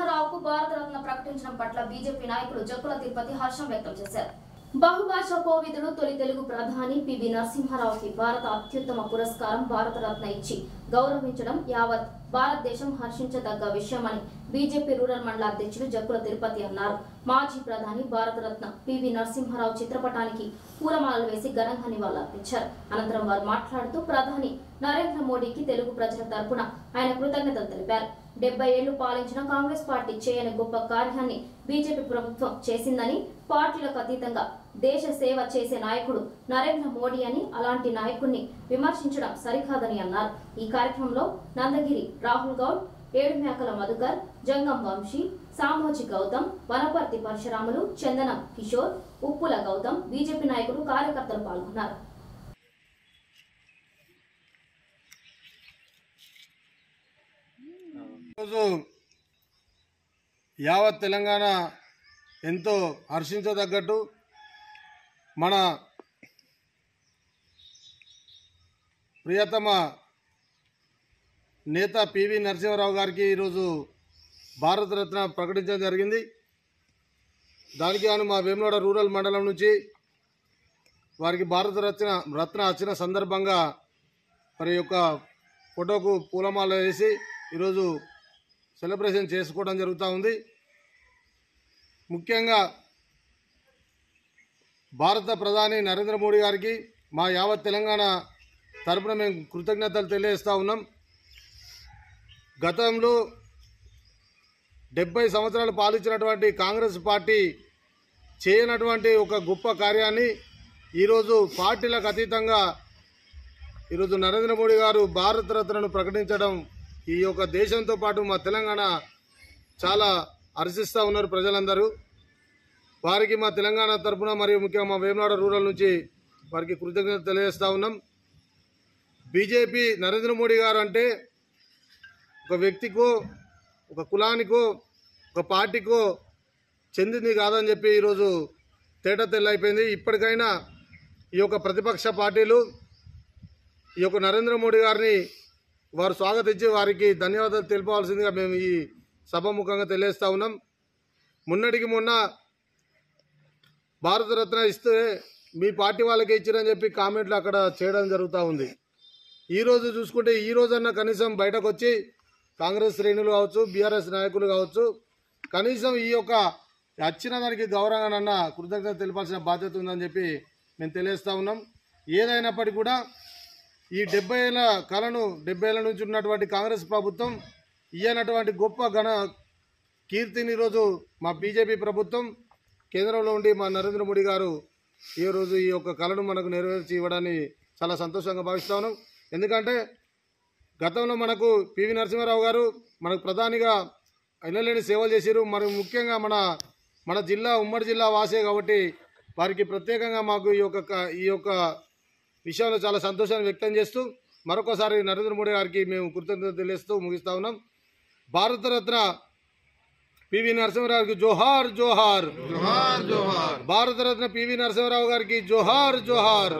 నరసింహారావుకు భారతరత్న ప్రకటించడం పట్ల బీజేపీ నాయకులు జక్కుల తిరుపతి హర్షం వ్యక్తం చేశారు. బహుభాషా కోవిదుడు తొలి తెలుగు ప్రధాని పివి నరసింహారావుకి భారత అత్యుత్తమ పురస్కారం భారతరత్న ఇచ్చి గౌరవించడం యావత్ భారతదేశం హర్షించదగ్గ విషయమని బీజేపీ రూరల్ మండల అధ్యక్షుడు జక్కుల తిరుపతి అన్నారు. మాజీ ప్రధాని భారతరత్న పివి నరసింహారావు చిత్రపటానికి పూలమాలలు వేసి ఘనంగా నివాళులర్పించారు. అనంతరం వారు మాట్లాడుతూ ప్రధాని నరేంద్ర మోడీకి తెలుగు ప్రజల తరపున ఆయన కృతజ్ఞతలు తెలిపారు. 70 ఏళ్లు పాలించిన కాంగ్రెస్ పార్టీ చేయని గొప్ప కార్యాన్ని బీజేపీ ప్రభుత్వం చేసిందని, పార్టీలకు అతీతంగా దేశ సేవ చేసే నాయకుడు నరేంద్ర మోడీ అని, అలాంటి నాయకుడిని విమర్శించడం సరికాదని అన్నారు. ఈ కార్యక్రమంలో నందగిరి రాహుల్ గౌడ్, ఏడుమేకల మధుకర్, జంగం వంశీ, సామోజి గౌతమ్, వనపర్తి పరశురాములు, చందనం కిషోర్, ఉప్పుల గౌతమ్, బీజేపీ నాయకులు, కార్యకర్తలు పాల్గొన్నారు. యావత్ తెలంగాణ ఎంతో హర్షించదగ్గట్టు మన ప్రియతమ నేత పివి నరసింహారావు గారికి ఈరోజు భారతరత్న ప్రకటించడం జరిగింది. దానికి గాను మా వేములవాడ రూరల్ మండలం నుంచి వారికి భారతరత్న వచ్చిన సందర్భంగా మరి యొక్క ఫోటోకు పూలమాల వేసి ఈరోజు సెలబ్రేషన్ చేసుకోవడం జరుగుతూ ఉంది. ముఖ్యంగా భారత ప్రధాని నరేంద్ర మోడీ గారికి మా యావత్ తెలంగాణ తరపున మేము కృతజ్ఞతలు తెలియజేస్తూ ఉన్నాం. గతంలో 70 సంవత్సరాలు పాలించినటువంటి కాంగ్రెస్ పార్టీ చేయనటువంటి ఒక గొప్ప కార్యాన్ని ఈరోజు పార్టీలకు అతీతంగా ఈరోజు నరేంద్ర మోడీ గారు భారతరత్నను ప్రకటించడం ఈ యొక్క దేశంతో పాటు మా తెలంగాణ చాలా హర్షిస్తూ ఉన్నారు ప్రజలందరూ. వారికి మా తెలంగాణ తరఫున మరియు ముఖ్యంగా మా వేములవాడ రూరల్ నుంచి వారికి కృతజ్ఞత తెలియజేస్తూ ఉన్నాం. బీజేపీ నరేంద్ర మోడీ గారు అంటే ఒక వ్యక్తికో, ఒక కులానికో, ఒక పార్టీకో చెందింది కాదని చెప్పి ఈరోజు తేట తెల్లైపోయింది. ఇప్పటికైనా ఈ యొక్క ప్రతిపక్ష పార్టీలు ఈ యొక్క నరేంద్ర మోడీ గారిని వారు స్వాగతించి వారికి ధన్యవాదాలు తెలుపవలసిందిగా మేము ఈ సభాముఖంగా తెలియజేస్తూ ఉన్నాం. మొన్నటికి మొన్న భారతరత్న ఇస్తే మీ పార్టీ వాళ్ళకే ఇచ్చిరని చెప్పి కామెంట్లు అక్కడ చేయడం జరుగుతూ ఉంది. ఈరోజు చూసుకుంటే ఈ రోజన్నా కనీసం బయటకు వచ్చి కాంగ్రెస్ శ్రేణులు కావచ్చు, బీఆర్ఎస్ నాయకులు కావచ్చు, కనీసం ఈ యొక్క వచ్చిన దానికి గౌరవంగానన్నా కృతజ్ఞత తెలిపాల్సిన బాధ్యత ఉందని చెప్పి మేము తెలియజేస్తూ ఉన్నాం. ఏదైనప్పటికీ కూడా ఈ 70 ఏళ్ల కళను 70 ఏళ్ల నుంచి ఉన్నటువంటి కాంగ్రెస్ ప్రభుత్వం ఇయ్యనటువంటి గొప్ప కీర్తిని ఈరోజు మా బీజేపీ ప్రభుత్వం కేంద్రంలో ఉండి మా నరేంద్ర మోడీ గారు ఈరోజు ఈ యొక్క కళను మనకు నెరవేర్చి ఇవ్వడాన్ని చాలా సంతోషంగా భావిస్తా ఉన్నాం. ఎందుకంటే గతంలో మనకు పివి నరసింహారావు గారు మనకు ప్రధానిగా ఎన్నలేని సేవలు చేశారు. మరి ముఖ్యంగా మన జిల్లా ఉమ్మడి జిల్లా వాసే కాబట్టి వారికి ప్రత్యేకంగా మాకు ఈ యొక్క విషయంలో చాలా సంతోషాన్ని వ్యక్తం చేస్తూ మరొకసారి నరేంద్ర మోడీ గారికి మేము కృతజ్ఞతలు తెలియజేస్తూ ముగిస్తా ఉన్నాం. భారతరత్న పివి నరసింహారావుకి జోహార్ జోహార్ జోహార్ జోహార్. భారతరత్న పివి నరసింహారావు గారికి జోహార్ జోహార్.